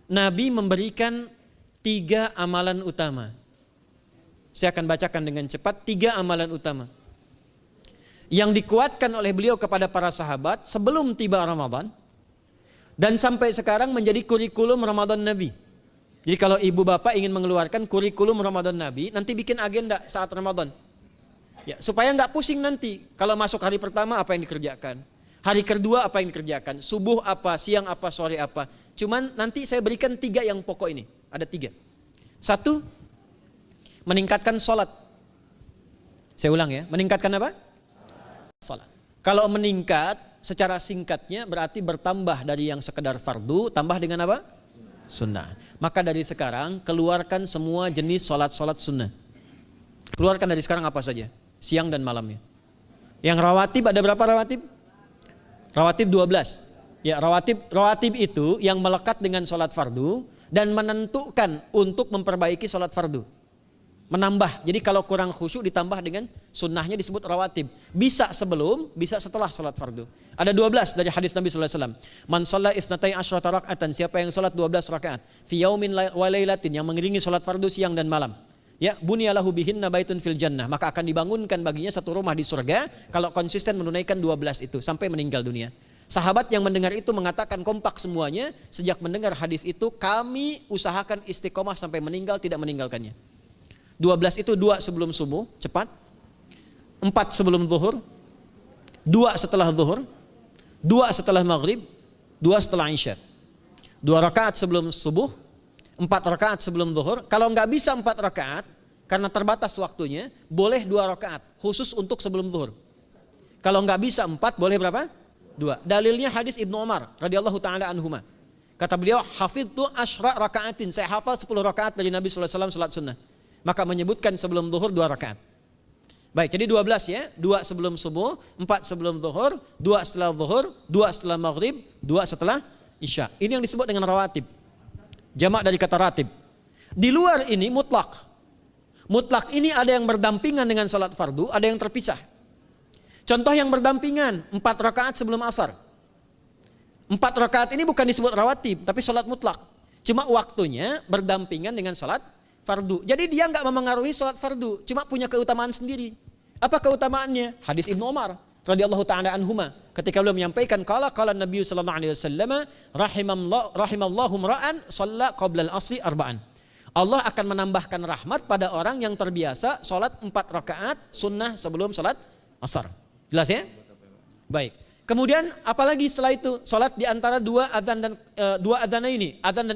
Nabi memberikan 3 amalan utama. Saya akan bacakan dengan cepat 3 amalan utama yang dikuatkan oleh beliau kepada para sahabat sebelum tiba Ramadan dan sampai sekarang menjadi kurikulum Ramadan Nabi. Jadi kalau ibu bapak ingin mengeluarkan kurikulum Ramadan Nabi, nanti bikin agenda saat Ramadan. Ya, supaya nggak pusing nanti. Kalau masuk hari pertama apa yang dikerjakan, hari kedua apa yang dikerjakan, subuh apa, siang apa, sore apa. Cuman nanti saya berikan 3 yang pokok ini. Ada 3. 1, meningkatkan sholat. Saya ulang ya, meningkatkan apa? Sholat. Kalau meningkat secara singkatnya berarti bertambah dari yang sekedar fardu, tambah dengan apa? Sunnah. Maka dari sekarang keluarkan semua jenis sholat-sholat sunnah. Keluarkan dari sekarang apa saja, siang dan malamnya. Yang rawatib ada berapa rawatib? Rawatib 12. Ya, rawatib itu yang melekat dengan sholat fardu dan menentukan untuk memperbaiki sholat fardu. Menambah, jadi kalau kurang khusyuk ditambah dengan sunnahnya disebut rawatib. Bisa sebelum, bisa setelah sholat fardu. Ada 12 dari hadis Nabi SAW. Man shalla isnatai asyrata rak'atan, siapa yang sholat 12 rakaat fi yaumin wa lailatin, yang mengiringi sholat fardu siang dan malam. Ya, bunyalahu bihinna baitun fil jannah, maka akan dibangunkan baginya satu rumah di surga kalau konsisten menunaikan 12 itu sampai meninggal dunia. Sahabat yang mendengar itu mengatakan kompak semuanya, sejak mendengar hadis itu kami usahakan istiqomah sampai meninggal tidak meninggalkannya. 12 itu 2 sebelum subuh, cepat. 4 sebelum zuhur, 2 setelah zuhur, 2 setelah maghrib, 2 setelah isya. 2 rakaat sebelum subuh, 4 rakaat sebelum zuhur. Kalau nggak bisa 4 rakaat karena terbatas waktunya, boleh 2 rakaat khusus untuk sebelum zuhur. Kalau nggak bisa 4, boleh berapa? 2. Dalilnya hadis Ibnu Umar radhiyallahu taala anhuma. Kata beliau, hafidtu asyra rakaatin, saya hafal 10 rakaat dari Nabi sallallahu alaihi wasallam salat sunnah. Maka menyebutkan sebelum zuhur 2 rakaat. Baik, jadi 12 ya, 2 sebelum subuh, 4 sebelum zuhur, 2 setelah zuhur, 2 setelah maghrib, 2 setelah isya. Ini yang disebut dengan rawatib. Jamak dari kata ratib. Di luar ini mutlak. Mutlak ini ada yang berdampingan dengan salat fardu, ada yang terpisah. Contoh yang berdampingan, 4 rakaat sebelum asar. 4 rakaat ini bukan disebut rawatib, tapi salat mutlak. Cuma waktunya berdampingan dengan salat fardu. Jadi dia nggak memengaruhi salat fardu, cuma punya keutamaan sendiri. Apa keutamaannya? Hadis Ibnu Umar radhiyallahu taala anhuma, ketika beliau menyampaikan qala Nabi sallallahu alaihi wasallam rahimallahu ra'an shalla qabla al-asri arba'an. Allah akan menambahkan rahmat pada orang yang terbiasa salat 4 rakaat sunnah sebelum salat asar. Jelas ya? Baik. Kemudian apalagi setelah itu? Salat di antara 2 adzan dan 2 adzan ini, adzan dan